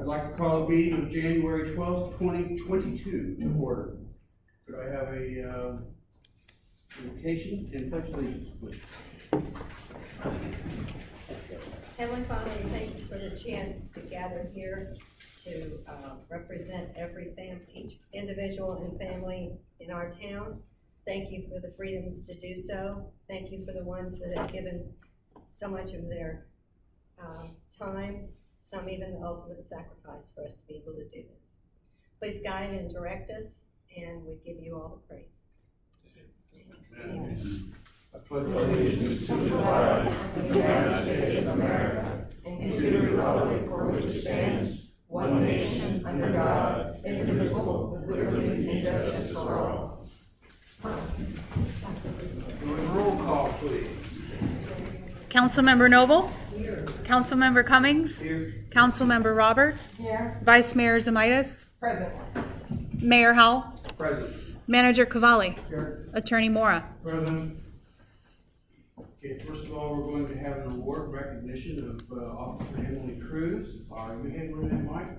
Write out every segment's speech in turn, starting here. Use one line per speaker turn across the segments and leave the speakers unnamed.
like to call a meeting of January 12th, 2022 to order. Could I have a invocation and pledge allegiance, please?
Heavenly Father, we thank you for the chance to gather here to represent each individual and family in our town. Thank you for the freedoms to do so. Thank you for the ones that have given so much of their time, some even the ultimate sacrifice for us to be able to do this. Please guide and direct us, and we give you all the praise. In Jesus' name. Amen.
I pledge allegiance to the flag of the United States of America and to the republic for which it stands, one nation, under God, indivisible, with liberty and justice for all. Roll call, please.
Councilmember Noble?
Here.
Councilmember Cummings?
Here.
Councilmember Roberts?
Here.
Vice Mayor Zamitis?
Present.
Mayor Howell?
Present.
Manager Cavalli?
Here.
Attorney Mora?
Present. Okay, first of all, we're going to have an award recognition of Officer Emily Cruz. You have with that, Mike?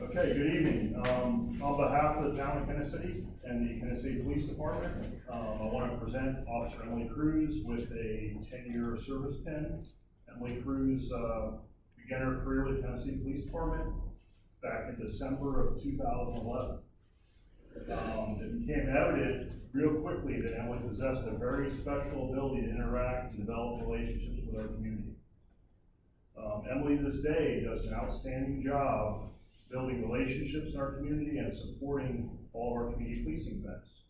Okay, good evening. On behalf of the town of Kenneth City and the Kenneth City Police Department, I want to present Officer Emily Cruz with a 10-year service pin. Emily Cruz began her career with the Kenneth City Police Department back in December of 2011. It became evident real quickly that Emily possessed a very special ability to interact and develop relationships with our community. Emily to this day does an outstanding job building relationships in our community and supporting all of our community policing events.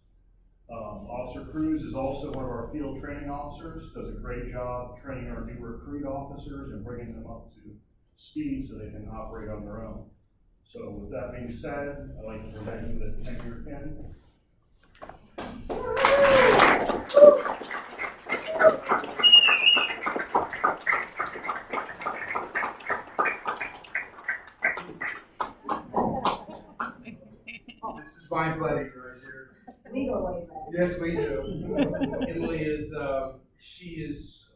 Officer Cruz is also one of our field training officers, does a great job training our new recruit officers and bringing them up to speed so they can operate on their own. So with that being said, I'd like to present you with a 10-year pin.
This is my buddy right here.
We go way back.
Yes, we do. Emily is, she is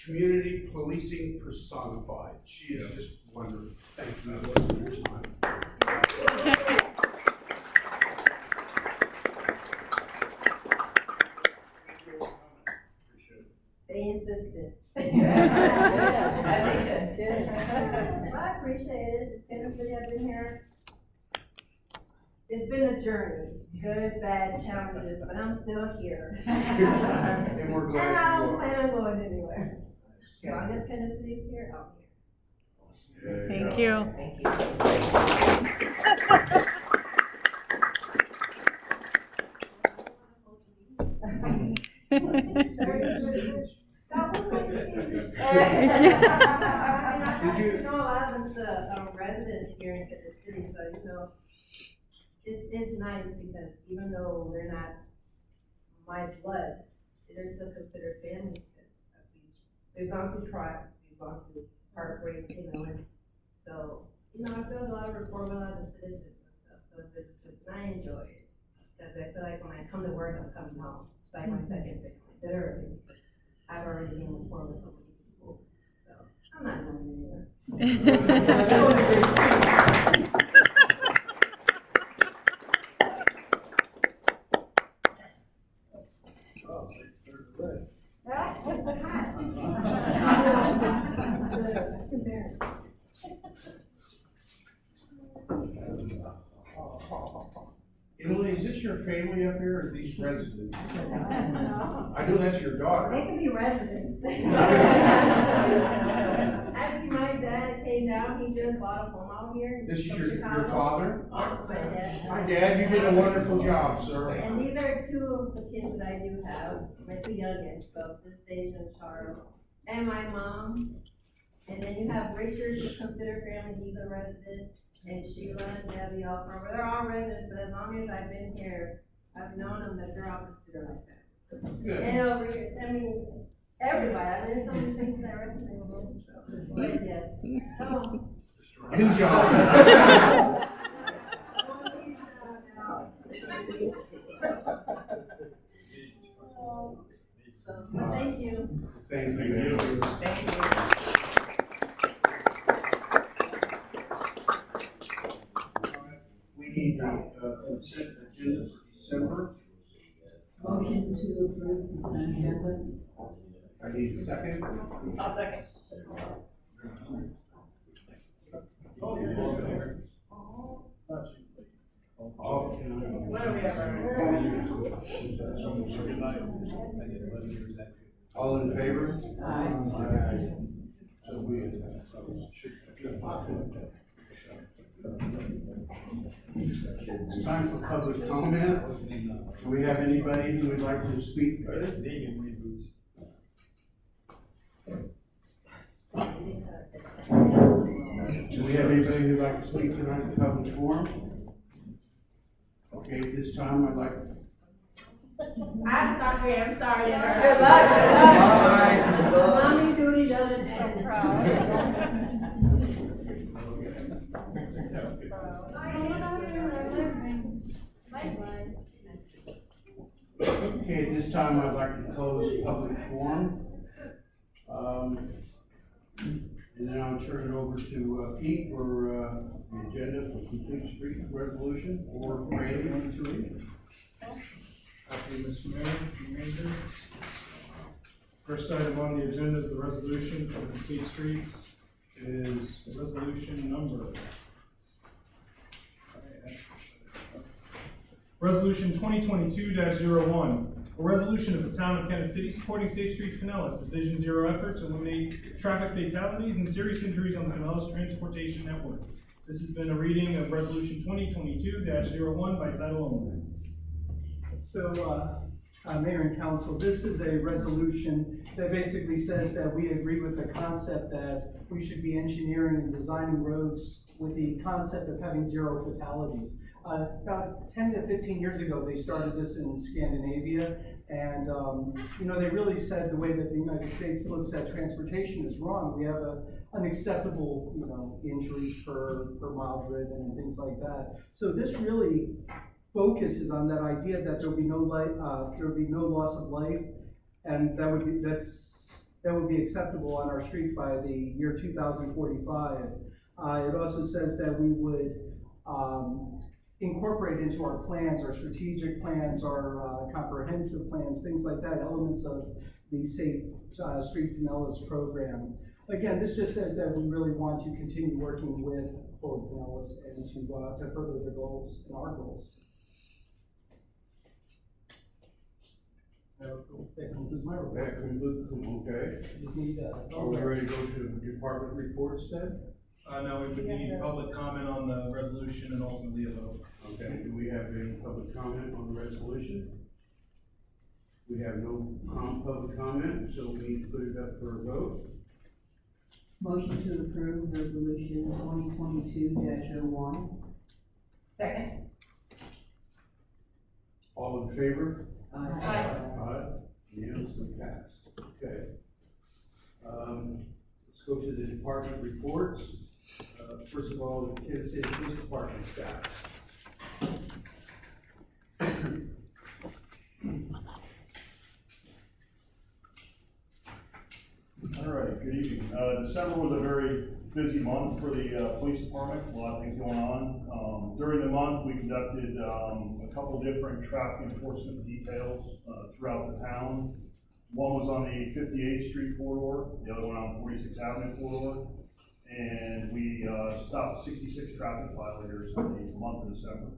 community policing personified. She is just wonderful. Thank you for your time.
They insisted.
As
they should. Well, I appreciate it. It's been a city, I've been here. It's been a journey, good, bad, challenges, but I'm still here.
And we're glad
And I
you
don't
are.
plan on going anywhere. As long as Kenneth City's here, I'm here.
Thank you.
Thank you. You know, a lot of us residents here in Kenneth City, so you know, it's nice because even though they're not my blood, they're still considered family because we've gone through trials, we've gone through heartbreaks, you know, and so, you know, I feel a lot of rapport with a lot of the citizens and stuff, so and I enjoy it because I feel like when I come to work, I'm coming home. It's like my second family, literally, because I've already been rapport with so many people, so I'm not going anywhere. What's the hat?
Emily, is this your family up here or are these residents? I know that's your daughter.
They can be residents. Actually, my dad came down, he just bought a home out here.
This is
from
your
Chicago.
father?
Yes, my dad.
My dad, you did a wonderful job, sir.
And these are two of the kids that I do have, my two youngest, so this Deja and Charles, and my mom. And then you have Richard, who's considered family, he's a resident, and Sheila and Debbie, all from, they're all residents, but as long as I've been here, I've known them that they're all considered like that.
Good.
And over here, I mean, Everybody, I mean, there's so many things that I recognize. But yes. Come on.
And John.
Thank you.
Thank you. We need the consent agenda for December.
Motion to approve consent agenda.
I need a second.
I'll second. What do we have?
All in favor?
Aye.
So we. It's time for public comment. Do we have anybody who would like to speak? Do we have anybody who'd like to speak tonight in public forum? Okay, at this time I'd like.
I'm sorry.
Good luck, good luck.
Mommy duty doesn't end.
Okay, at this time I'd like to close public forum. And then I'll turn it over to Pete for the agenda for complete street resolution or Randy to read.
Thank you, Mr. Mayor, Manager. First item on the agenda is the resolution for complete streets. It is resolution number. Resolution 2022-01. A resolution of the town of Kenneth City supporting Safe Streets Pinellas, Division Zero effort to eliminate traffic fatalities and serious injuries on the Pinellas Transportation Network. This has been a reading of resolution 2022-01 by title only.
So, Mayor and Council, this is a resolution that basically says that we agree with the concept that we should be engineering and designing roads with the concept of having zero fatalities. About 10 to 15 years ago, they started this in Scandinavia, and they really said the way that the United States looks at transportation is wrong. We have unacceptable, injuries per mile driven and things like that. So this really focuses on that idea that there will be no loss of life, and that would be acceptable on our streets by the year 2045. It also says that we would incorporate into our plans, our strategic plans, our comprehensive plans, things like that, elements of the Safe Street Pinellas program. Again, this just says that we really want to continue working with Forward Pinellas and to further the goals and our goals. That concludes my report.
That concludes, okay.
Just need
Are we ready to go to department reports then?
No, we would need public comment on the resolution and ultimately a vote.
Okay, do we have any public comment on the resolution? We have no public comment, so we need to put it up for a vote.
Motion to approve resolution 2022-01.
Second.
All in favor?
Aye.
Aye. Unanimously passed. Okay. Let's go to the department reports. First of all, the Kansas City Police Department status.
All right, good evening. December was a very busy month for the police department, a lot of things going on. During the month, we conducted a couple different traffic enforcement details throughout the town. One was on the 58th Street corridor, the other one on 46th Avenue corridor. And we stopped 66 traffic violators in the month of December.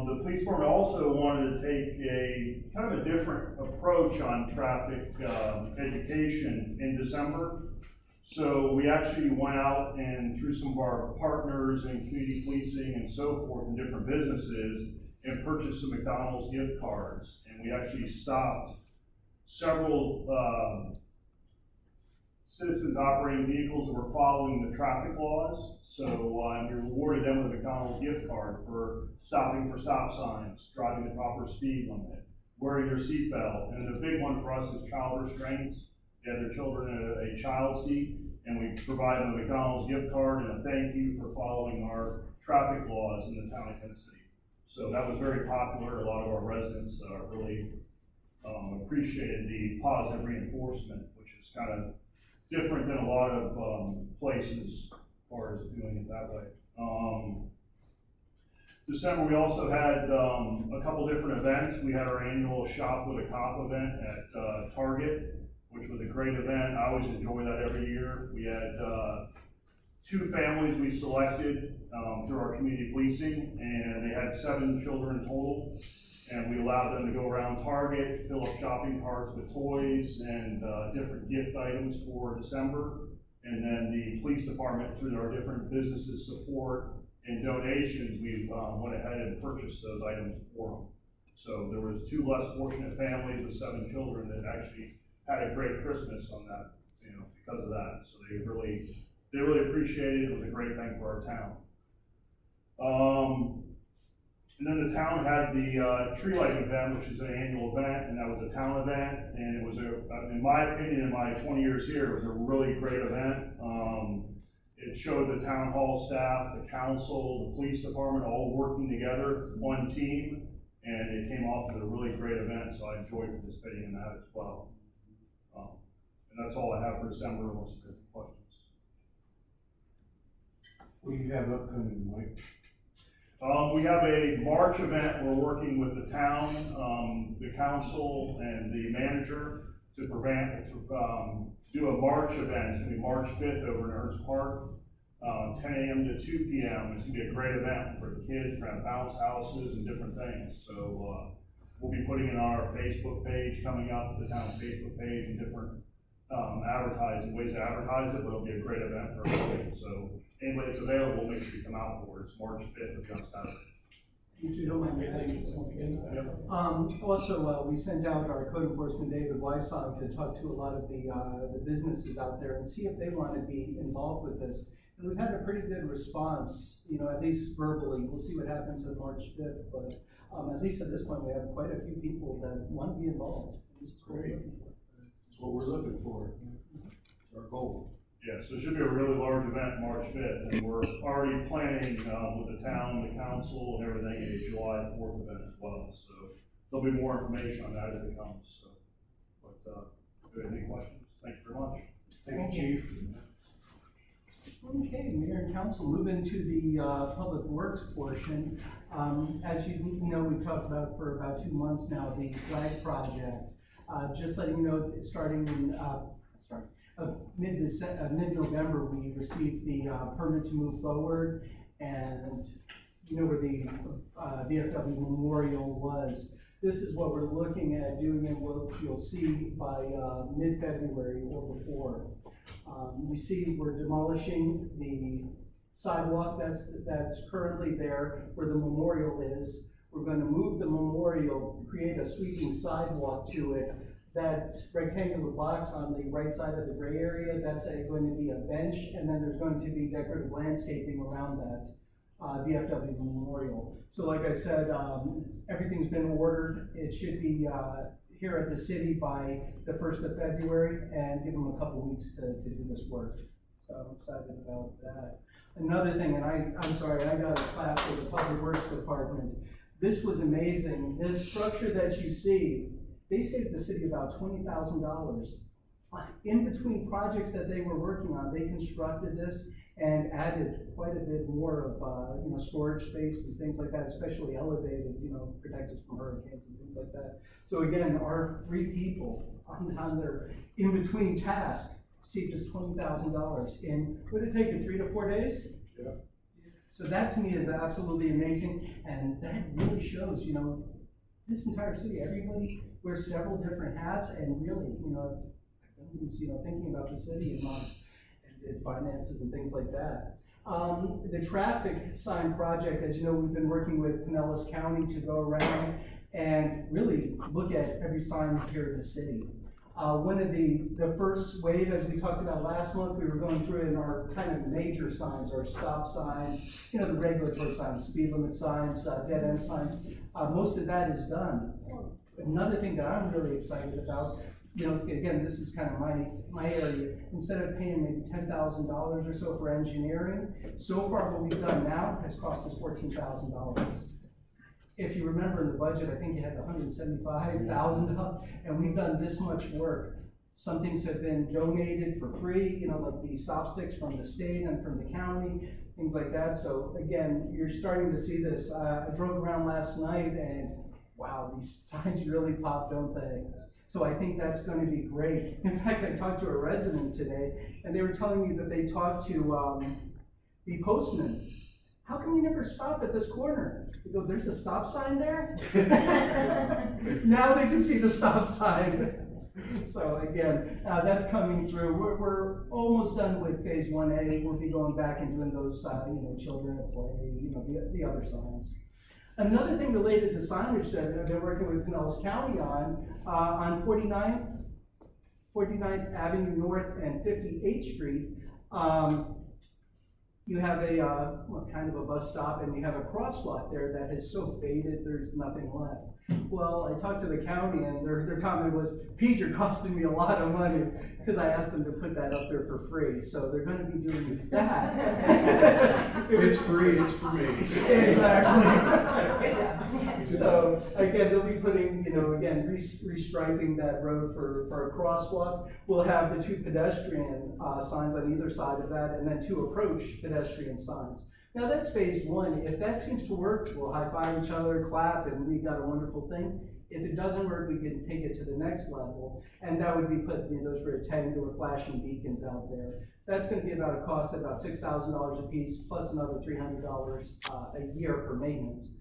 The police department also wanted to take a kind of a different approach on traffic education in December. So we actually went out and through some of our partners in community policing and so forth in different businesses and purchased some McDonald's gift cards. And we actually stopped several citizens operating vehicles that were following the traffic laws. So we rewarded them with a McDonald's gift card for stopping for stop signs, driving the proper speed limit, wearing their seatbelt. And the big one for us is child restraints. They have their children in a child seat, and we provide them a McDonald's gift card and a thank you for following our traffic laws in the town of Kenneth City. So that was very popular. A lot of our residents really appreciated the positive reinforcement, which is kind of different than a lot of places as far as doing it that way. December, we also had a couple different events. We had our annual Shop with a Cop event at Target, which was a great event. I always enjoy that every year. We had 2 families we selected through our community policing, and they had 7 children total. And we allowed them to go around Target, fill up shopping carts with toys and different gift items for December. And then the police department, through our different businesses support and donations, we went ahead and purchased those items for them. So there was 2 less fortunate families with 7 children that actually had a great Christmas on that, because of that. So they really appreciated it. It was a great thing for our town. And then the town had the tree lighting event, which is an annual event, and that was a town event. And it was in my opinion, in my 20 years here, it was a really great event. It showed the town hall staff, the council, the police department all working together, one team, and it came off as a really great event. So I enjoyed participating in that as well. And that's all I have for December, unless there's questions.
What do you have upcoming, Mike?
We have a March event. We're working with the town, the council, and the manager to do a March event. It's gonna be March 5th over in Ernst Park, 10 a.m. to 2 p.m. It's gonna be a great event for the kids. We're gonna have bounce houses and different things. So we'll be putting in our Facebook page coming up, the town Facebook page, and different advertising ways to advertise it. But it'll be a great event for everybody. So anybody that's available, make sure you come out for it. It's March 5th at Johnstown.
If you don't mind me adding this one again. Also, we sent out our code enforcement, David Weissong, to talk to a lot of the businesses out there and see if they want to be involved with this. And we've had a pretty good response, at least verbally. We'll see what happens on March 5th, but at least at this point, we have quite a few people that want to be involved. This is great.
That's what we're looking for. It's our goal.
Yeah, so it should be a really large event March 5th, and we're already planning with the town, the council, and everything, a July 4th event as well. So there'll be more information on that as it comes. So, but if you have any questions, thank you very much.
Thank you, Chief.
Okay, Mayor and Council, move into the Public Works portion. As you know, we've talked about for about 2 months now, the flag project. Just letting you know, starting in mid-November, we received the permit to move forward, and where the VFW Memorial was. This is what we're looking at doing, and what you'll see by mid-February or before. You see we're demolishing the sidewalk that's currently there where the memorial is. We're going to move the memorial, create a sweeping sidewalk to it. That rectangular box on the right side of the gray area, that's going to be a bench, and then there's going to be decorative landscaping around that VFW Memorial. So like I said, everything's been ordered. It should be here at the city by the 1st of February, and give them a couple weeks to do this work. So I'm excited about that. Another thing, and I'm sorry, I got a clap for the Public Works Department. This was amazing. This structure that you see, they saved the city about $20,000. In between projects that they were working on, they constructed this and added quite a bit more of storage space and things like that, especially elevated, protect us from hurricanes and things like that. So again, our 3 people on their in-between task saved us $20,000. And would it take you 3 to 4 days?
Yeah.
So that to me is absolutely amazing, and that really shows, this entire city, everybody wears several different hats, and really, thinking about the city and its finances and things like that. The traffic sign project, as you know, we've been working with Pinellas County to go around and really look at every sign here in the city. One of the first wave, as we talked about last month, we were going through in our kind of major signs, our stop signs, the regulatory signs, speed limit signs, dead end signs. Most of that is done. Another thing that I'm really excited about, again, this is kind of my area, instead of paying maybe $10,000 or so for engineering, so far what we've done now has cost us $14,000. If you remember in the budget, I think you had $175,000, and we've done this much work. Some things have been donated for free, like the stop sticks from the state and from the county, things like that. So again, you're starting to see this. I drove around last night and wow, these signs really pop, don't they? So I think that's going to be great. In fact, I talked to a resident today and they were telling me that they talked to the postman. How come you never stop at this corner? They go, there's a stop sign there? Now they can see the stop sign. So again, that's coming through. We're almost done with phase 1A. We'll be going back and doing those, children at play, the other signs. Another thing related to signage that they're working with Pinellas County on 49th Avenue North and 58th Street, you have a kind of a bus stop and you have a crosswalk there that is so faded, there's nothing left. Well, I talked to the county and their comment was, Pete, you're costing me a lot of money, because I asked them to put that up there for free, so they're gonna be doing that.
It's free, it's for me.
Exactly. So, again, they'll be putting, restriping that road for a crosswalk. We'll have the 2 pedestrian signs on either side of that, and then 2 approach pedestrian signs. Now that's phase 1. If that seems to work, we'll high five each other, clap, and we got a wonderful thing. If it doesn't work, we can take it to the next level, and that would be putting those rectangular flashing beacons out there. That's going to be about a cost of about $6,000 a piece, plus another $300 a year for maintenance.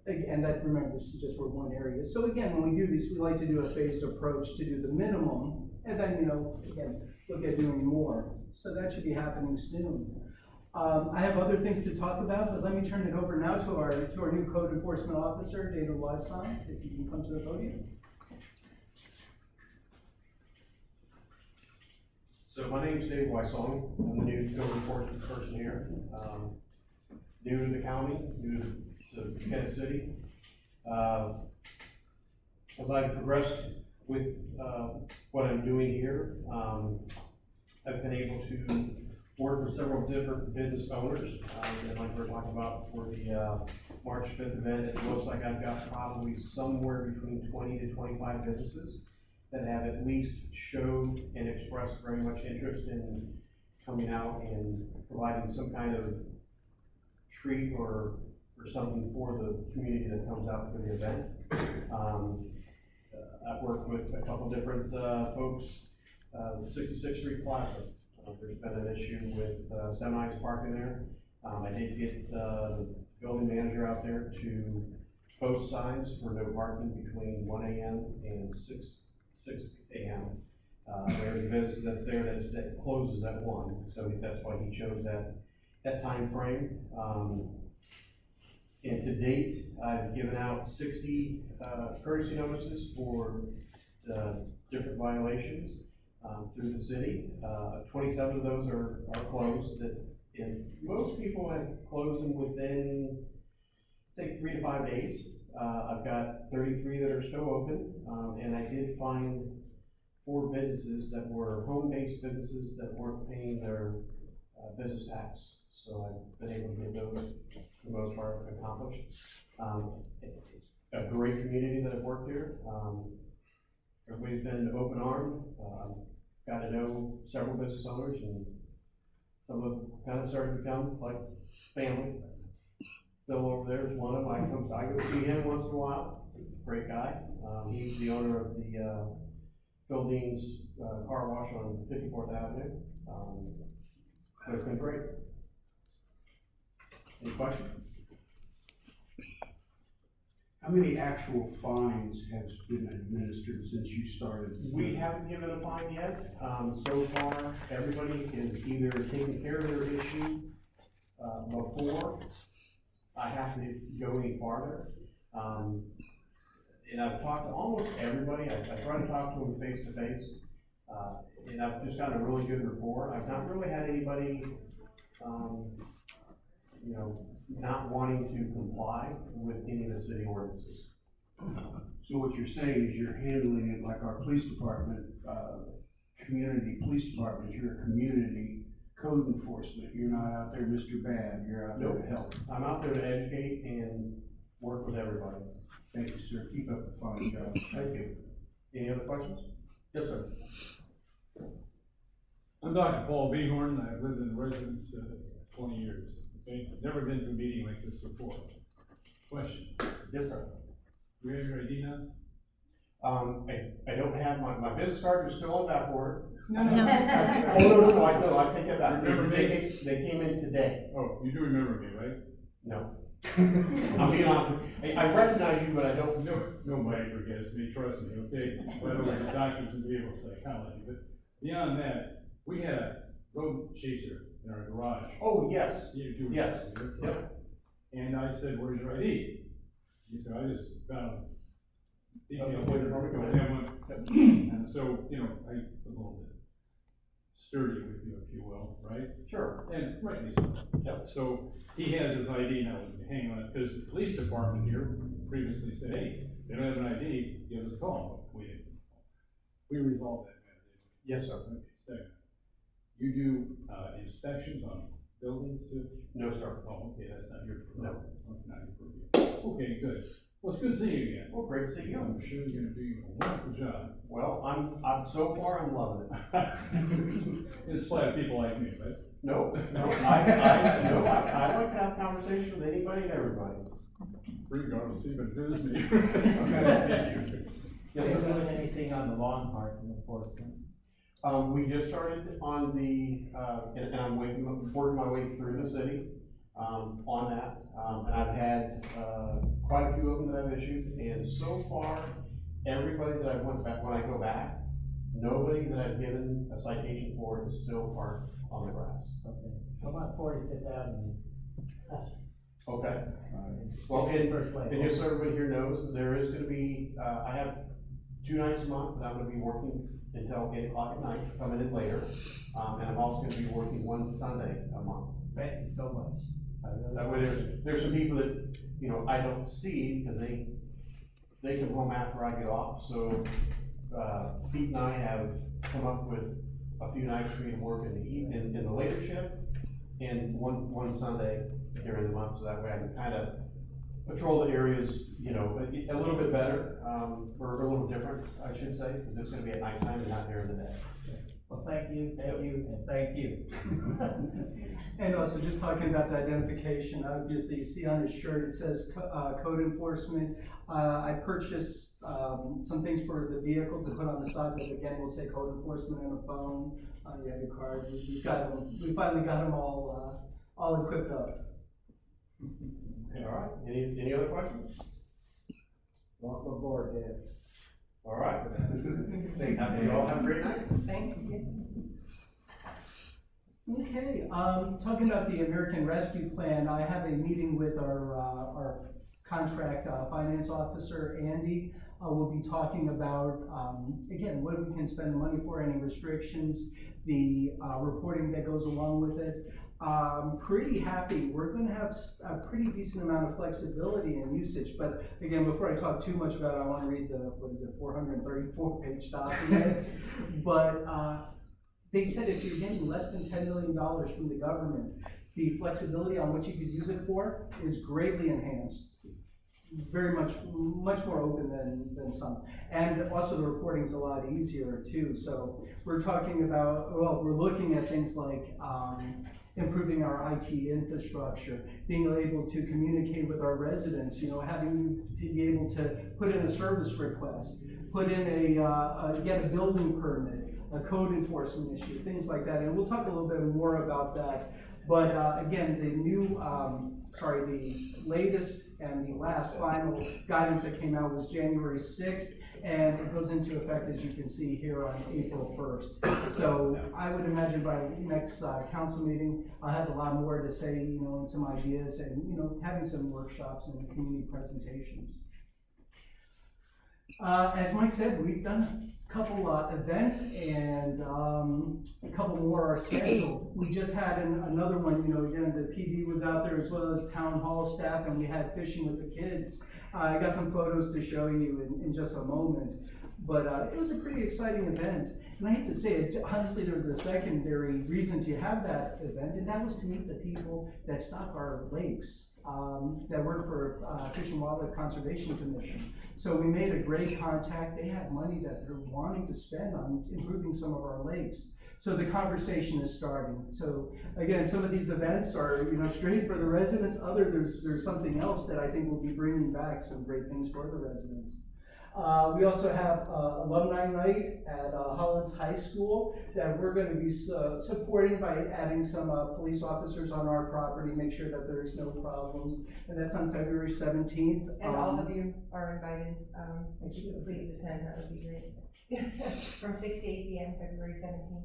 And that, remember, this is just for one area. So again, when we do these, we like to do a phased approach to do the minimum, and then, again, look at doing more. So that should be happening soon. I have other things to talk about, but let me turn it over now to our new code enforcement officer, David Wison, if you can come to the podium.
So my name's Dave Wison. I'm the new code enforcement person here. New to the county, new to Kenneth City. As I've progressed with what I'm doing here, I've been able to work with several different business owners, and like we were talking about for the March 5th event, it looks like I've got probably somewhere between 20 to 25 businesses that have at least showed and expressed very much interest in coming out and providing some kind of treat or something for the community that comes out for the event. I've worked with a couple different folks, the 66th Street Plaza. There's been an issue with semis parking there. I did get the building manager out there to post signs for no parking between 1 a.m. and 6 a.m. There's a business that's there that closes at 1, so that's why he chose that time frame. And to date, I've given out 60 courtesy notices for different violations through the city. 27 of those are closed, and most people have closed them within, say, 3 to 5 days. I've got 33 that are still open, and I did find 4 businesses that were home-based businesses that weren't paying their business tax. So I've been able to get those, for the most part, accomplished. It's a great community that I've worked here. Everybody's been open-armed. Got to know several business owners, and some of them kind of started to become like family. Phil over there is one of them. I go see him once in a while. Great guy. He's the owner of the Phil Dean's car wash on 54th Avenue. But it's been great. Any questions? How many actual fines has been administered since you started? We haven't given a fine yet. So far, everybody is either taking care of their issue before I have to go any farther. And I've talked to almost everybody. I try to talk to them face to face. And I've just got a really good rapport. I've not really had anybody, not wanting to comply with any of the city ordinances.
So what you're saying is you're handling it like our police department, community police department, you're a community code enforcement. You're not out there Mr. Bad, you're out there to help.
I'm out there to educate and work with everybody.
Thank you, sir. Keep up the fine job.
Thank you. Any other questions? Yes, sir.
I'm Dr. Paul Behorn. I've lived in residence 20 years. Okay, never been to a meeting like this before. Question.
Yes, sir.
Do you have your ID now?
I don't have my business card is still on that board.
No,
Oh, no, I take that back.
Remember me?
They came in today.
Oh, you do remember me, right?
No. I'm being honest. I recognize you, but I don't.
Nobody forgets me, trust me, okay? By the way, doctors and behavioral psychology, but beyond that, we had a road chaser in our garage.
Oh, yes.
You do
Yes.
remember,
Yep.
okay? And I said, where's your ID? He said, I just found detail,
Okay,
don't
perfect.
have one. And so, you know, I a little bit sturdy with you, if you will, right?
Sure.
And rightly so.
Yep.
So he has his ID now, hang on, because the police department here previously said, hey, they don't have an ID, give us a call. We didn't. We resolved that matter.
Yes, sir.
Okay, second. You do inspections on buildings too?
No, sir.
Oh, okay, that's not your.
No.
Okay, not your purview. Okay, good. Well, it's good seeing you again.
Well, great to see you.
I'm sure you're gonna do a wonderful job.
Well, I'm so far, I'm loving it.
In spite of people like me, right?
No, I like to have conversations with anybody and everybody.
Regardless, even if it is me.
Yes,
Are you
sir.
doing anything on the lawn park enforcement?
We just started on the, and I'm working my way through the city, on that. And I've had, quite a few of them that I've issued, and so far, everybody that I went back, when I go back, nobody that I've given a citation for is still parked on the grass.
Okay. How about 45th Avenue?
Okay. Well, and
First
And just so everybody here knows, there is gonna be, I have 2 nights a month that I'm gonna be working until 8 o'clock at night, coming in later. And I'm also gonna be working one Sunday a month.
Thank you so much.
That way there's some people that, you know, I don't see, because they come home after I get off, so, Pete and I have come up with a few nights for me to work in the later shift, and one Sunday during the month, so that way I can kind of patrol the areas, you know, a little bit better, or a little different, I should say, because it's gonna be at nighttime and not during the day.
Well, thank you, and thank you.
And also, just talking about the identification, obviously, you see on his shirt, it says code enforcement. I purchased some things for the vehicle to put on the side, but again, we'll say code enforcement and a phone. You have your card. We finally got them all equipped up.
Okay, all right. Any other questions?
Welcome aboard, Dave.
All right. Thank you all. Have a great night.
Thanks.
Okay, talking about the American Rescue Plan, I have a meeting with our contract finance officer, Andy. We'll be talking about, again, what we can spend the money for, any restrictions, the reporting that goes along with it. Pretty happy. We're going to have a pretty decent amount of flexibility in usage, but again, before I talk too much about it, I want to read the, 434-page document. But they said if you're getting less than $10 million from the government, the flexibility on what you could use it for is greatly enhanced. Very much more open than some. And also the reporting's a lot easier too. So we're talking about, well, we're looking at things like improving our IT infrastructure, being able to communicate with our residents, you know, having to be able to put in a service request, put in get a building permit, a code enforcement issue, things like that. And we'll talk a little bit more about that. But again, the new, the latest and the last final guidance that came out was January 6th, and it goes into effect, as you can see here, on April 1st. So I would imagine by next council meeting, I'll have a lot more to say, you know, and some ideas, and, you know, having some workshops and community presentations. As Mike said, we've done a couple events, and a couple more are scheduled. We just had another one, you know, again, the PD was out there as well as town hall staff, and we had fishing with the kids. I got some photos to show you in just a moment, but it was a pretty exciting event. And I hate to say it, honestly, there was a secondary reason to have that event, and that was to meet the people that stock our lakes, that work for Fish and Wildlife Conservation Commission. So we made a great contact. They had money that they're wanting to spend on improving some of our lakes. So the conversation is starting. So again, some of these events are, straight for the residents. There's something else that I think will be bringing back some great things for the residents. We also have alumni night at Hollins High School that we're going to be supporting by adding some police officers on our property, make sure that there's no problems. And that's on February 17th.
And all of you are invited, if you could please attend, that would be great. From 6 to 8 p.m., February 17th.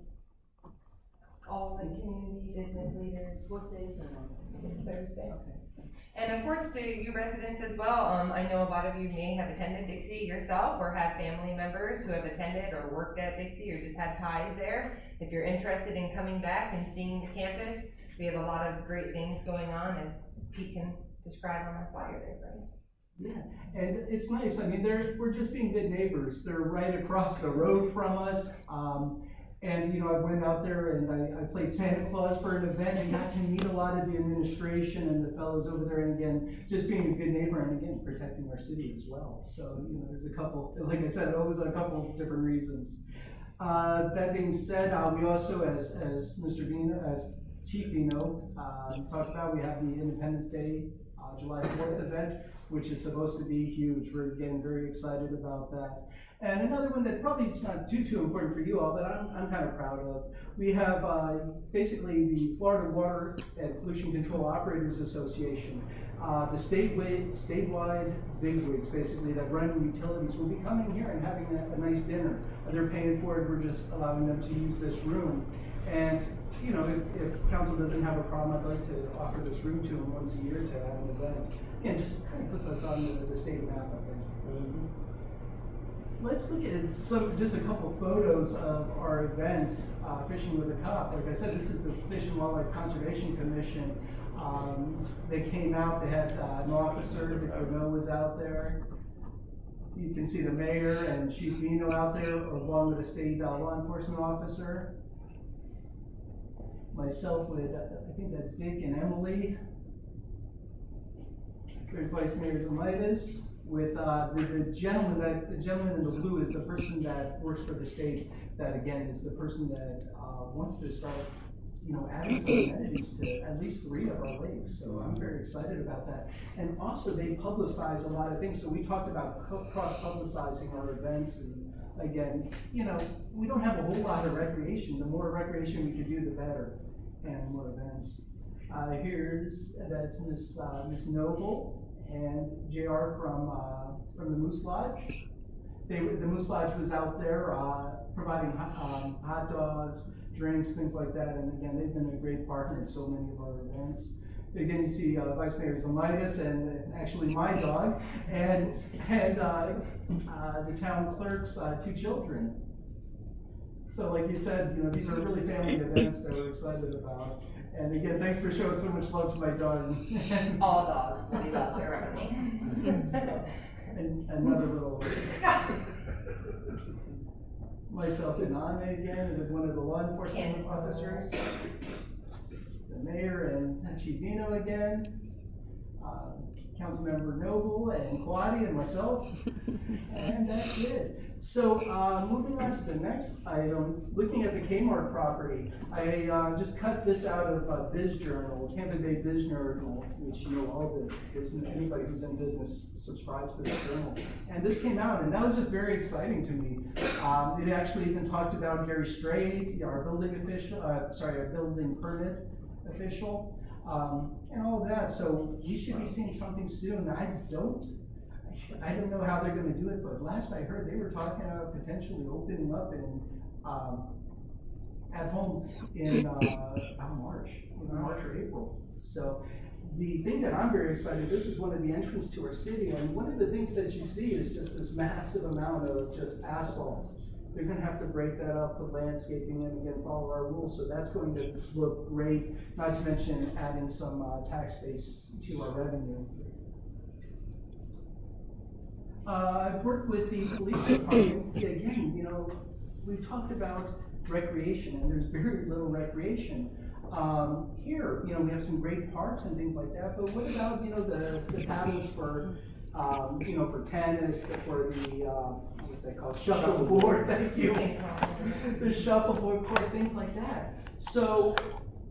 All the community business leaders. What day is that on? It's Thursday.
Okay.
And of course, to you residents as well, I know a lot of you may have attended Dixie yourself or have family members who have attended or worked at Dixie or just had ties there. If you're interested in coming back and seeing the campus, we have a lot of great things going on, as Pete can describe on our flyer there, right?
Yeah, and it's nice. I mean, we're just being good neighbors. They're right across the road from us. And, I went out there and I played Santa Claus for an event and got to meet a lot of the administration and the fellows over there. And again, just being a good neighbor and again, protecting our city as well. So, there's a couple, like I said, always a couple of different reasons. That being said, we also, as Mr. Vino, as Chief Vino talked about, we have the Independence Day, July 4th event, which is supposed to be huge. We're getting very excited about that. And another one that probably is not too important for you all, but I'm kind of proud of. We have basically the Florida Water and Pollution Control Operators Association. The statewide bigwigs, basically, that run utilities will be coming here and having a nice dinner. They're paying for it. We're just allowing them to use this room. And if council doesn't have a problem, I'd like to offer this room to them once a year to have an event. Again, just kind of puts us on the state map, I think. Let's look at just a couple photos of our event, Fishing with a Cop. Like I said, this is the Fish and Wildlife Conservation Commission. They came out, they had an officer, Dick Renault was out there. You can see the mayor and Chief Vino out there, along with a state law enforcement officer. Myself with, I think that's Dick and Emily. There's Vice Mayor Zamitis. With the gentleman in the blue is the person that works for the state. That again is the person that wants to start, adding some amenities to at least 3 of our lakes. So I'm very excited about that. And also they publicize a lot of things. So we talked about cross-publicizing our events. And again, we don't have a whole lot of recreation. The more recreation we can do, the better, and more events. That's Miss Noble and JR from the Moose Lodge. The Moose Lodge was out there providing hot dogs, drinks, things like that. And again, they've been a great partner in so many of our events. Again, you see Vice Mayor Zamitis and actually my dog, and the town clerk's 2 children. So like you said, these are really family events that we're excited about. And again, thanks for showing so much love to my dog.
All dogs will be loved around me.
And another little myself and Anna again, and one of the law enforcement officers, the mayor and Chief Vino again, Councilmember Noble and Quaddy and myself, and that's it. So moving on to the next item, looking at the Kmart property, I just cut this out of Biz Journal, Tampa Bay Biz Journal, which all the business, anybody who's in business subscribes to this journal. And this came out, and that was just very exciting to me. It actually even talked about Gary Strait, our building official, our building permit official, and all of that. So we should be seeing something soon. I don't know how they're going to do it, but last I heard they were talking about potentially opening up in at home in March or April. So the thing that I'm very excited, this is one of the entrance to our city, and one of the things that you see is just this massive amount of just asphalt. They're going to have to break that up, put landscaping in, again, follow our rules, so that's going to look great, not to mention adding some tax base to our revenue. I've worked with the police department. Yeah, again, you know, we've talked about recreation, and there's very little recreation. Here, you know, we have some great parks and things like that, but what about, you know, the paddles for, you know, for tennis, for the, what's that called, shuffleboard, thank you. The shuffleboard court, things like that. So,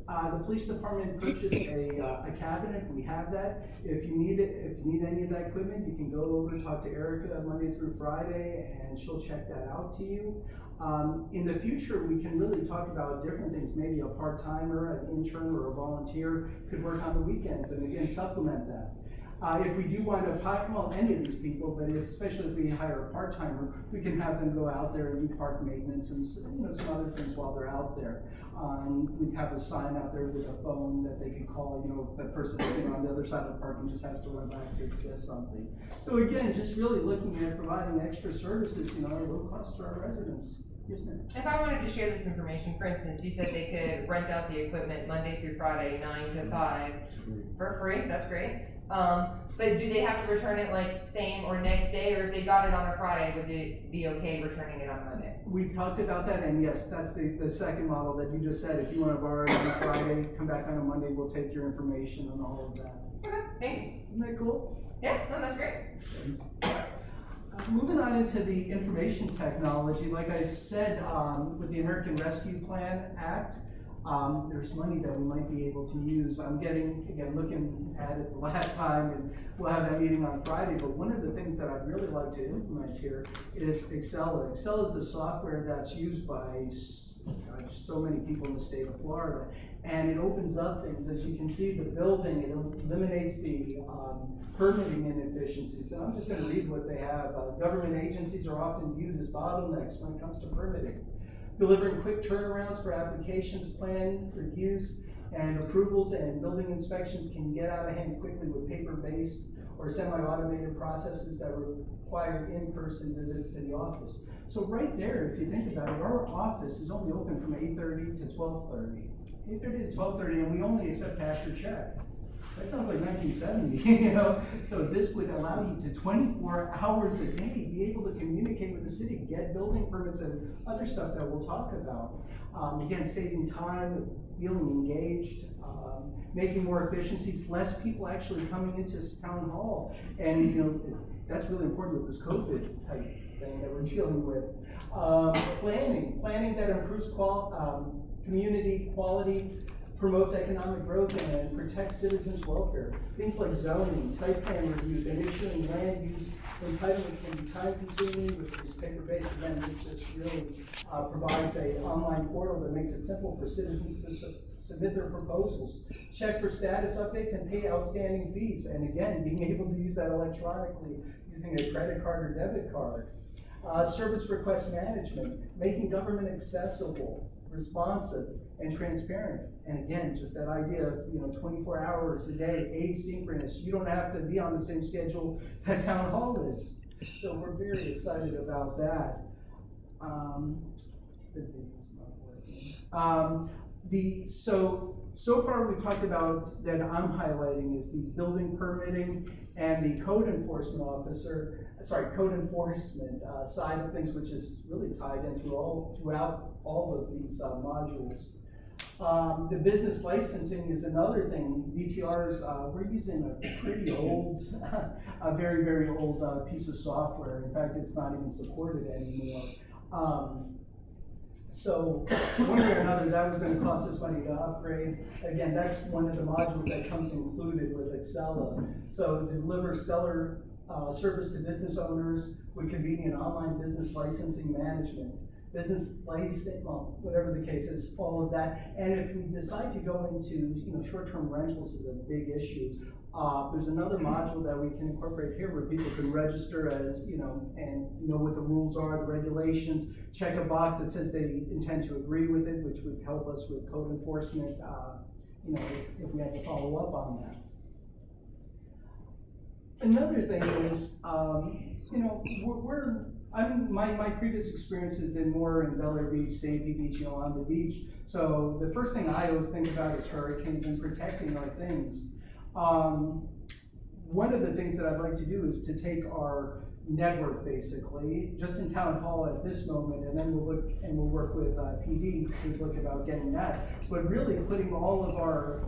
the police department purchased a cabinet, we have that. If you need it, if you need any of that equipment, you can go over and talk to Erica Monday through Friday, and she'll check that out to you. In the future, we can really talk about different things, maybe a part-timer, an intern, or a volunteer could work on the weekends, and again, supplement that. If we do wind up hiring, well, any of these people, but especially if we hire a part-timer, we can have them go out there and do park maintenance and, you know, some other things while they're out there. We'd have a sign out there with a phone that they could call, you know, if that person sitting on the other side of the parking just has to run back to get something. So again, just really looking at providing extra services, you know, at low cost to our residents. Yes, ma'am.
If I wanted to share this information, for instance, you said they could rent out the equipment Monday through Friday, 9 to 5, for free, that's great. But do they have to return it like same or next day, or if they got it on a Friday, would it be okay returning it on Monday?
We've talked about that, and yes, that's the second model that you just said. If you want to borrow it on a Friday, come back on a Monday, we'll take your information and all of that.
Okay, thank you.
Isn't that cool?
Yeah, no, that's great.
Moving on into the information technology, like I said, with the American Rescue Plan Act, there's money that we might be able to use. I'm looking at it the last time, and we'll have that meeting on Friday, but one of the things that I'd really like to implement here is Excel. Excel is the software that's used by so many people in the state of Florida, and it opens up things. As you can see, the building, it eliminates the permitting inefficiencies. And I'm just going to read what they have. Government agencies are often viewed as bottlenecks when it comes to permitting. Delivering quick turnarounds for applications, plan reviews, and approvals, and building inspections can get out of hand quickly with paper-based or semi-automated processes that require in-person visits to the office. So right there, if you think about it, our office is only open from 8:30 to 12:30. 8:30 to 12:30, and we only accept cash or check. That sounds like 1970, you know? So this would allow you to 24 hours a day be able to communicate with the city, get building permits and other stuff that we'll talk about. Again, saving time, feeling engaged, making more efficiencies, less people actually coming into town hall. And, you know, that's really important with this COVID type thing that we're dealing with. Planning that improves community quality, promotes economic growth, and protects citizens' welfare. Things like zoning, site plan reviews, and issuing land use entitlements can be time-consuming with this paper-based. Again, this just really provides an online portal that makes it simple for citizens to submit their proposals, check for status updates, and pay outstanding fees. And again, being able to use that electronically using a credit card or debit card. Service request management, making government accessible, responsive, and transparent. And again, just that idea of, you know, 24 hours a day, asynchronous. You don't have to be on the same schedule that town hall is. So we're very excited about that. The video's not working. So far we've talked about that I'm highlighting is the building permitting and the code enforcement side of things, which is really tied into throughout all of these modules. The business licensing is another thing. BTRs, we're using a pretty old, a very, very old piece of software. In fact, it's not even supported anymore. So one way or another, that was going to cost us money to upgrade. Again, that's one of the modules that comes included with Excella. So to deliver stellar service to business owners with convenient online business licensing management. Business licensing, well, whatever the case is, all of that. And if we decide to go into, you know, short-term rentals is a big issue. There's another module that we can incorporate here where people can register as, you know, and know what the rules are, the regulations, check a box that says they intend to agree with it, which would help us with code enforcement, you know, if we had to follow up on that. Another thing is, you know, my previous experience has been more in Bel Air Beach, Safety Beach, you know, on the beach. So the first thing I always think about is hurricanes and protecting our things. One of the things that I'd like to do is to take our network, basically, just in town hall at this moment, and then we'll work with PD to look about getting that. But really putting all of our,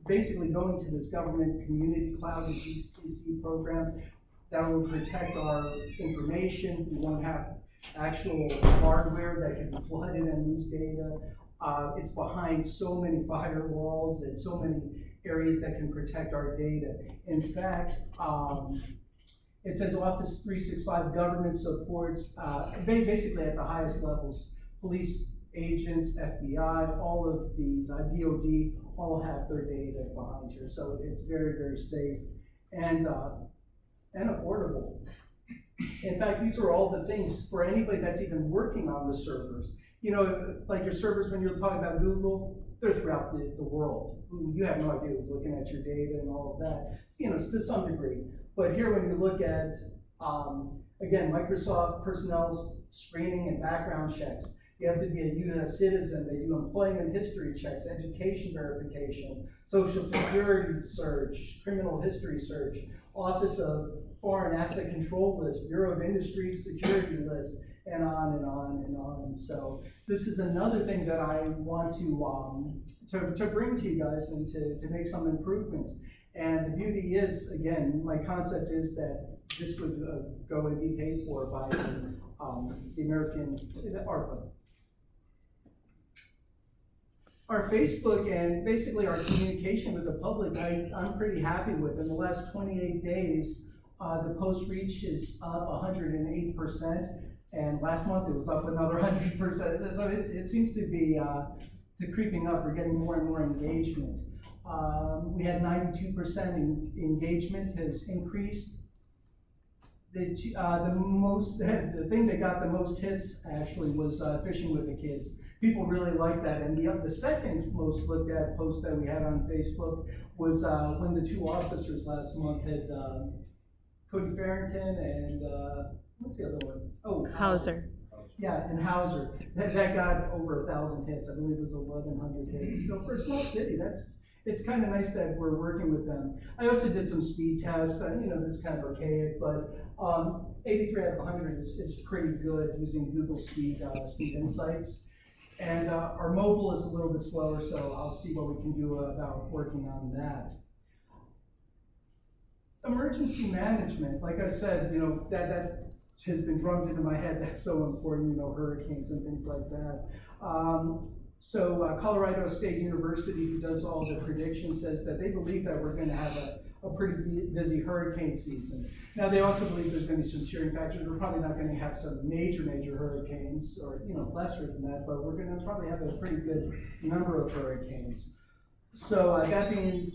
basically going to this government community cloud and GCC program that will protect our information. We won't have actual hardware that can be flooded and lose data. It's behind so many firewalls and so many areas that can protect our data. In fact, it says Office 365 government supports, basically at the highest levels, police agents, FBI, all of these, DOD, all have their data behind here. So it's very, very safe and affordable. In fact, these are all the things for anybody that's even working on the servers. You know, like your servers, when you're talking about Google, they're throughout the world. You have no idea who's looking at your data and all of that, you know, to some degree. But here, when you look at, again, Microsoft personnel screening and background checks, you have to be a U.S. citizen. They do employment history checks, education verification, social security search, criminal history search, Office of Foreign Asset Control list, Bureau of Industry security list, and on and on and on. So this is another thing that I want to bring to you guys and to make some improvements. And the beauty is, again, my concept is that this would go and be paid for by the American ARPA. Our Facebook and basically our communication with the public, I'm pretty happy with. In the last 28 days, the post reach is up 108%, and last month it was up another 100%. So it seems to be creeping up. We're getting more and more engagement. We had 92% engagement has increased. The thing that got the most hits actually was fishing with the kids. People really like that. And the second most looked at post that we had on Facebook was when the two officers last month had Cody Farrington and what's the other one? Oh,
Hauser.
Yeah, and Hauser. That got over 1,000 hits. I believe it was 1,100 hits. So for a small city, it's kind of nice that we're working with them. I also did some speed tests. You know, this is kind of archaic, but 83 out of 100 is pretty good using Google Speed Insights. And our mobile is a little bit slower, so I'll see what we can do about working on that. Emergency management, like I said, you know, that has been drummed into my head. That's so important, you know, hurricanes and things like that. Colorado State University, who does all the predictions, says that they believe that we're going to have a pretty busy hurricane season. Now, they also believe there's going to be some steering factors. We're probably not going to have some major hurricanes, or, you know, lesser than that, but we're going to probably have a pretty good number of hurricanes. So that being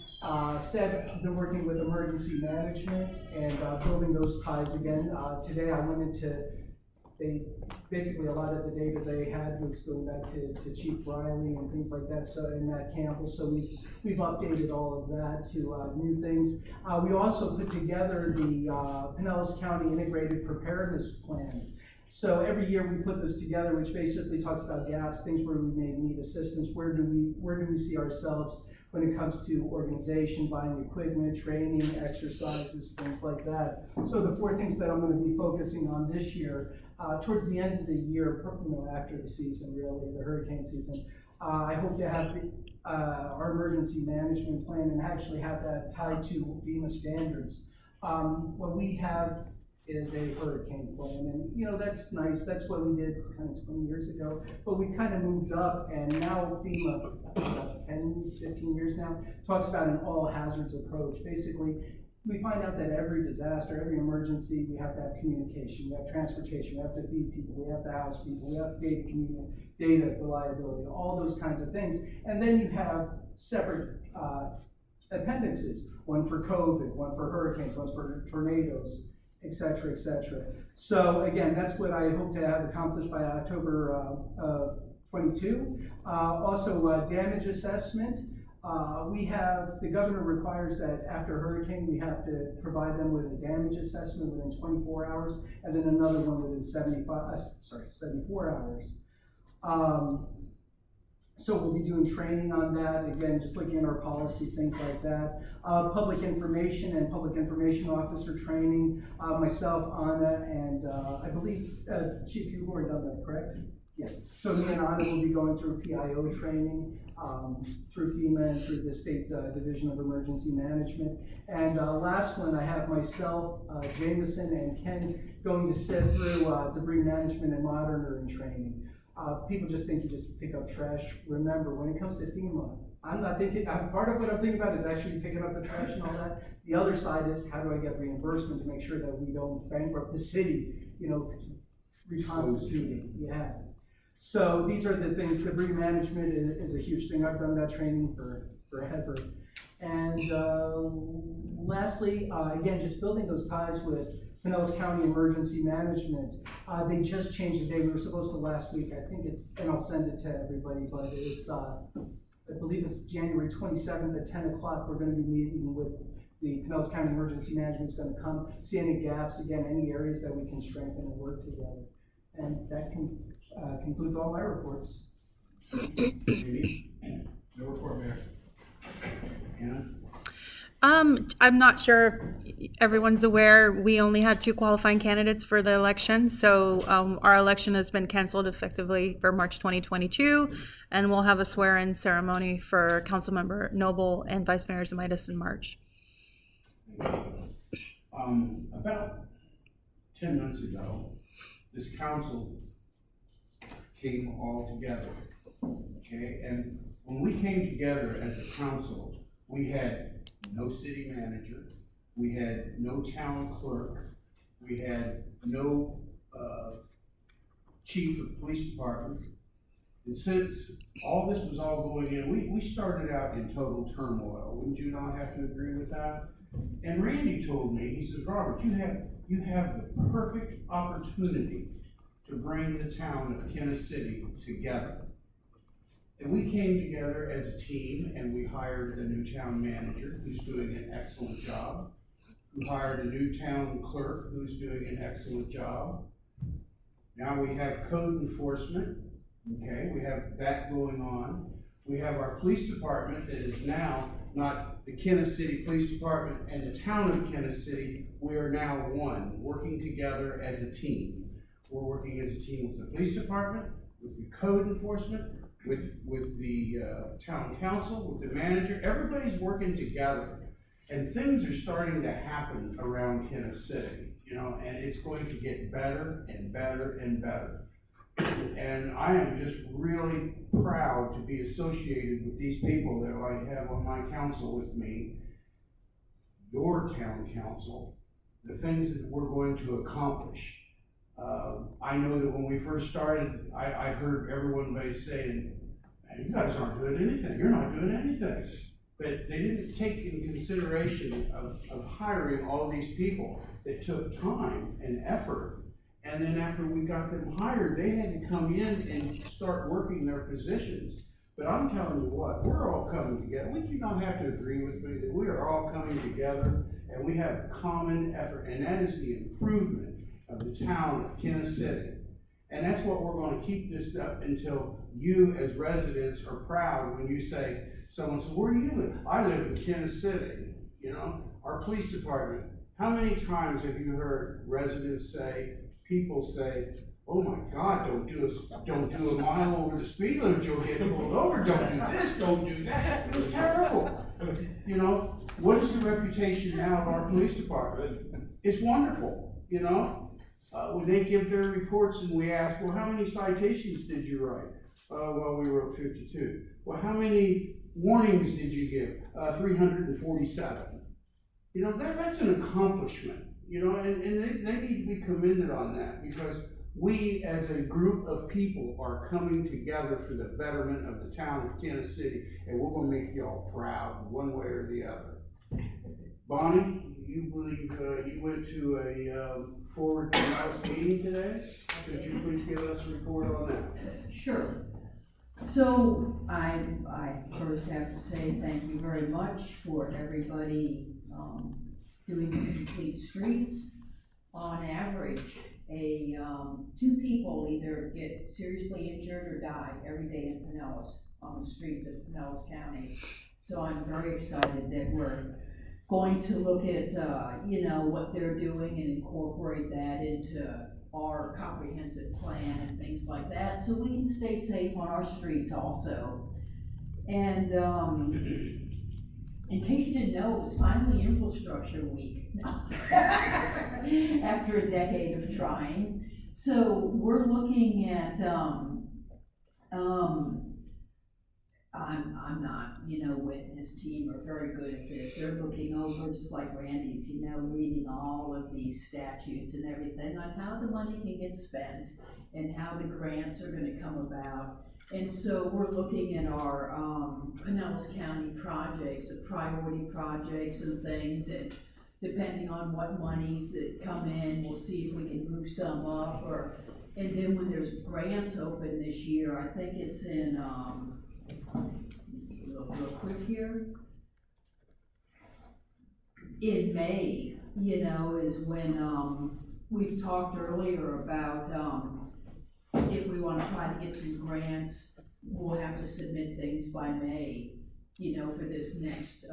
said, I've been working with emergency management and building those ties again. Today I went into, basically a lot of the data they had was going back to Chief Riley and things like that, so in that campus. So we've updated all of that to new things. We also put together the Pinellas County Integrated Preparedness Plan. So every year we put this together, which basically talks about gaps, things where we may need assistance, where do we see ourselves when it comes to organization, buying equipment, training, exercises, things like that. So the 4 things that I'm going to be focusing on this year, towards the end of the year, you know, after the season, really, the hurricane season, I hope to have our emergency management plan and actually have that tied to FEMA standards. What we have is a hurricane plan, and you know, that's nice. That's what we did kind of 20 years ago, but we kind of moved up, and now FEMA, 10, 15 years now, talks about an all hazards approach. Basically, we find out that every disaster, every emergency, we have to have communication, we have transportation, we have to feed people, we have to house people, we have data reliability, all those kinds of things. And then you have separate appendixes, one for COVID, one for hurricanes, one for tornadoes, et cetera, et cetera. So again, that's what I hope to have accomplished by October of 22. Also, damage assessment. The governor requires that after a hurricane, we have to provide them with a damage assessment within 24 hours, and then another one within 74 hours. So we'll be doing training on that, again, just looking at our policies, things like that. Public information and public information officer training, myself, Anna, and I believe, Chief, you've already done that, correct? Yeah, so me and Anna will be going through PIO training, through FEMA and through the State Division of Emergency Management. And last one, I have myself, Jameson, and Ken going to sit through debris management and monitoring training. People just think you just pick up trash. Remember, when it comes to FEMA, I'm not thinking, part of what I'm thinking about is actually picking up the trash and all that. The other side is, how do I get reimbursement to make sure that we don't bankrupt the city, you know, reconstituting, yeah. So these are the things. Debris management is a huge thing. I've done that training forever. And lastly, again, just building those ties with Pinellas County Emergency Management. They just changed the day. We were supposed to last week. I think it's, and I'll send it to everybody, but it's, I believe it's January 27th at 10 o'clock. We're going to be meeting with the Pinellas County Emergency Management. Is going to come, see any gaps, again, any areas that we can strengthen and work together. And that concludes all my reports.
No report, Mayor. Anna?
I'm not sure if everyone's aware, we only had 2 qualifying candidates for the election. So our election has been canceled effectively for March 2022. And we'll have a swear-in ceremony for Councilmember Noble and Vice Mayor Zamitis in March.
About 10 months ago, this council came all together, okay? And when we came together as a council, we had no city manager, we had no town clerk, we had no chief of police department. And since all this was all going in, we started out in total turmoil. Wouldn't you not have to agree with that? And Randy told me, he says, Robert, you have the perfect opportunity to bring the town of Kenneth City together. And we came together as a team, and we hired a new town manager who's doing an excellent job. We hired a new town clerk who's doing an excellent job. Now we have code enforcement, okay? We have that going on. We have our police department that is now not the Kenneth City Police Department and the town of Kenneth City. We are now one, working together as a team. We're working as a team with the police department, with the code enforcement, with the town council, with the manager. Everybody's working together, and things are starting to happen around Kenneth City, you know, and it's going to get better and better and better. And I am just really proud to be associated with these people that I have on my council with me, your town council, the things that we're going to accomplish. I know that when we first started, I heard everybody saying, hey, you guys aren't doing anything, you're not doing anything. But they didn't take in consideration of hiring all these people that took time and effort. And then after we got them hired, they had to come in and start working their positions. But I'm telling you what, we're all coming together. Would you not have to agree with me that we are all coming together and we have common effort, and that is the improvement of the town of Kenneth City. And that's what we're going to keep this up until you as residents are proud when you say, someone says, where do you live? I live in Kenneth City. You know, our police department, how many times have you heard residents say, people say, oh my God, don't do a mile over the speed limit, you'll get pulled over, don't do this, don't do that, it was terrible. You know, what is the reputation now of our police department? It's wonderful, you know? When they give their reports and we ask, well, how many citations did you write? Well, we wrote 52. Well, how many warnings did you give? 347. You know, that's an accomplishment, you know, and they need to be commended on that, because we as a group of people are coming together for the betterment of the town of Kenneth City, and we're going to make y'all proud one way or the other. Bonnie, you believe you went to a forward house meeting today? Could you please give us a report on that?
Sure. So I first have to say thank you very much for everybody doing the complete streets. On average, 2 people either get seriously injured or die every day in Pinellas on the streets of Pinellas County. So I'm very excited that we're going to look at, you know, what they're doing and incorporate that into our comprehensive plan and things like that, so we can stay safe on our streets also. And, in case you didn't know, it was finally Infrastructure Week. After a decade of trying. So we're looking at, I'm not, you know, Whit and his team are very good at this. They're looking over, just like Randy's, you know, reading all of these statutes and everything on how the money can get spent and how the grants are gonna come about. And so we're looking at our, Pinellas County projects, the priority projects and things, and depending on what monies that come in, we'll see if we can move some up, or, and then when there's grants open this year, I think it's in, real quick here. In May, you know, is when, we've talked earlier about, if we wanna try to get some grants, we'll have to submit things by May, you know, for this next,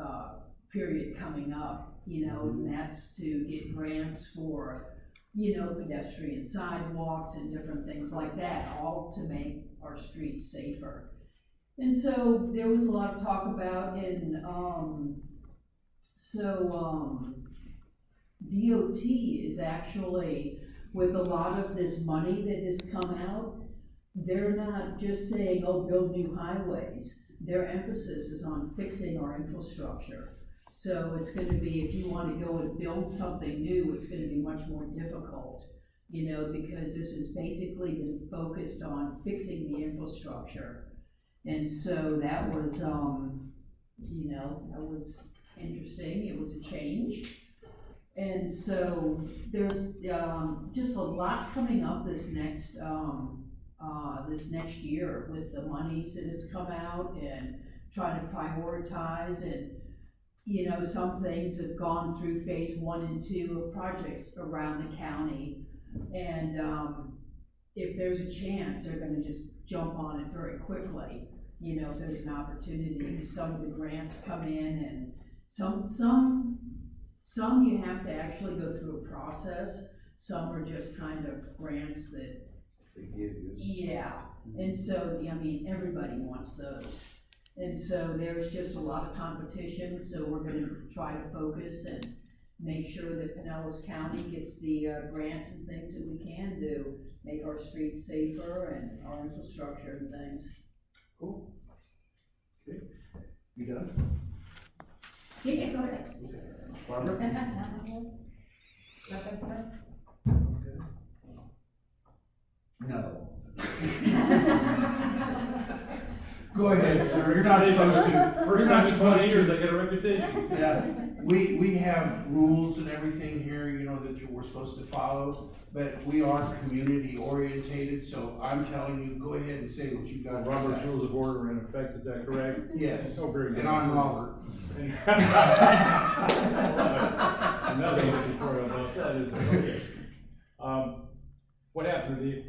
period coming up, you know, and that's to get grants for, you know, pedestrian sidewalks and different things like that, all to make our streets safer. And so there was a lot of talk about, and, DOT is actually, with a lot of this money that has come out, they're not just saying, oh, build new highways. Their emphasis is on fixing our infrastructure. So it's gonna be, if you wanna go and build something new, it's gonna be much more difficult, you know, because this has basically been focused on fixing the infrastructure. And so that was, you know, that was interesting. It was a change. And so there's, just a lot coming up this next year with the monies that has come out and trying to prioritize, and, you know, some things have gone through phase 1 and 2 of projects around the county. And, if there's a chance, they're gonna just jump on it very quickly, you know, if there's an opportunity. Some of the grants come in, and some you have to actually go through a process. Some are just kind of grants that, yeah, and so, I mean, everybody wants those. And so there's just a lot of competition, so we're gonna try to focus and make sure that Pinellas County gets the, grants and things that we can do, make our streets safer and our infrastructure and things.
Cool. Okay, you done?
Yeah, go ahead.
Barbara?
Nothing, sir?
No. Go ahead, sir, you're not supposed to.
First time in 20 years, I get a reputation.
Yeah, we have rules and everything here, you know, that we're supposed to follow, but we are community orientated, so I'm telling you, go ahead and say what you got to
Robert's
say.
rules of order are in effect, is that correct?
Yes,
Oh, very good.
and I'm Robert.
Another tutorial about that is, okay. What happened to the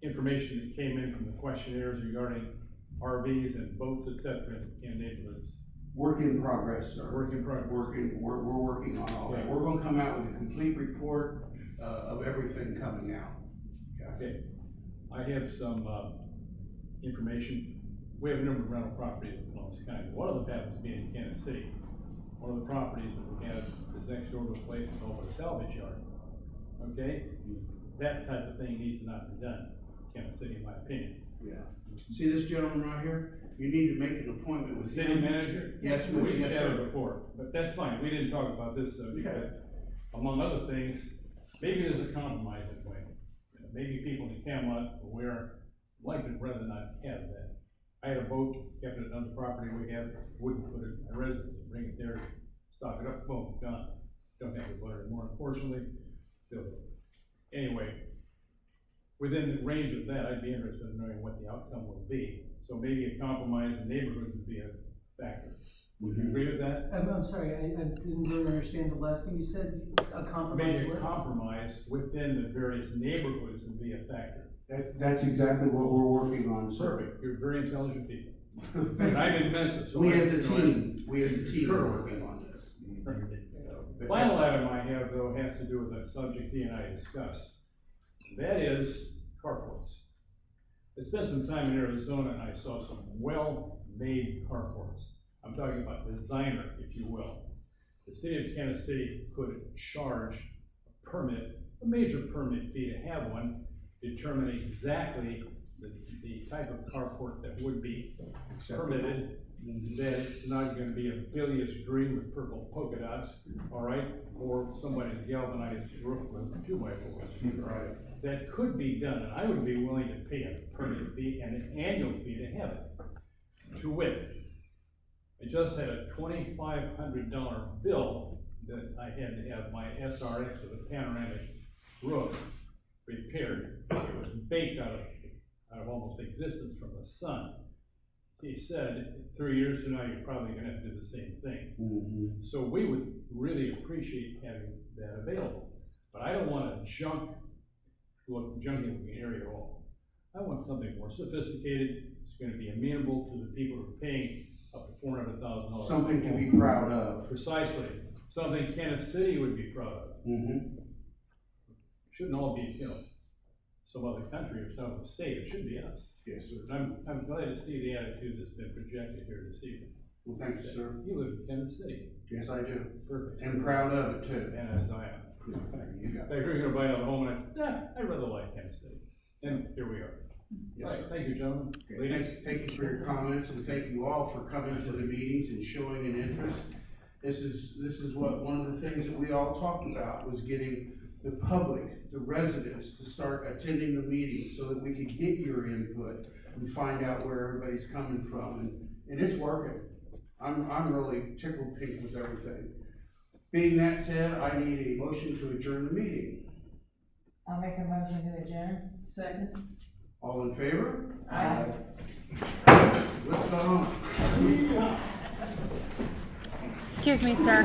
information that came in from the questionnaires regarding RVs and boats, et cetera, in neighborhoods?
Work in progress, sir.
Work in progress.
We're working on all that.
Okay.
We're gonna come out with a complete report, of everything coming out.
Okay, I have some, information. We have a number of rental properties in Pinellas County. One of them happens to be in Kansas City. One of the properties that we have is next door to a place called a salvage yard. Okay? That type of thing needs to not be done in Kansas City, in my opinion.
Yeah. See this gentleman right here? You need to make an appointment
The
with
city
him.
manager?
Yes,
We
yes,
chatted
sir.
before, but that's fine. We didn't talk about this subject, but among other things, maybe there's a compromise that way. You know, maybe people in Camelot aware, like it rather not have that. I had a boat, kept it on the property we have, wouldn't put it in my residence, bring it there, stock it up, boom, gone. Don't have the butter anymore, unfortunately, still. Anyway, within the range of that, I'd be interested in knowing what the outcome will be. So maybe a compromise in neighborhoods would be a factor. Would you agree with that?
I'm sorry, I didn't really understand the last thing you said, a compromise.
Maybe a
what?
compromise within the various neighborhoods would be a factor.
That's exactly what we're working on, sir.
Perfect, you're very intelligent people. I'm in Memphis. so
We
I-
as a
you know, I-
team, are working on this.
The final item I have, though, has to do with a subject he and I discussed. That is carports. I spent some time in Arizona and I saw some well-made carports. I'm talking about designer, if you will. The city of Kansas City could charge a permit, a major permit fee to have one, determine exactly the type of carport that would be permitted, that it's not gonna be a bilious green with purple polka dots, all right? Or somebody's galvanized roof with 2x4s, all right? That could be done, and I would be willing to pay a permit fee and an annual fee to have it. To wit, I just had a $2,500 bill that I had to have my SRX with a panoramic roof repaired. It was baked out of almost existence from the sun. He said, 3 years from now, you're probably gonna have to do the same thing. So we would really appreciate having that available. But I don't want a junky looking area at all. I want something more sophisticated. It's gonna be amenable to the people who are paying up to $400,000.
Something to be proud of.
Precisely. Something Kenneth City would be proud of. Shouldn't all be, some other country or some other state. It should be us.
Yes, sir.
And I'm glad to see the attitude that's been projected here this evening.
Well, thank you, sir.
You live in Kansas City.
Yes, I do.
Perfect.
And proud of it too.
And as I am.
You got
In fact, we were gonna buy another home, and I said, I'd rather like Kansas City. And here we are.
Yes,
All right,
sir.
thank you, gentlemen. Ladies.
Thank you for your comments, and thank you all for coming to the meetings and showing an interest. This is what, one of the things that we all talked about, was getting the public, the residents, to start attending the meetings so that we could get your input and find out where everybody's coming from, and it's working. I'm really tickled pink with everything. Being that said, I need a motion to adjourn the meeting.
I'll make a motion to adjourn.
Second?
All in favor?
Aye.
Let's go home.
Excuse me, sir.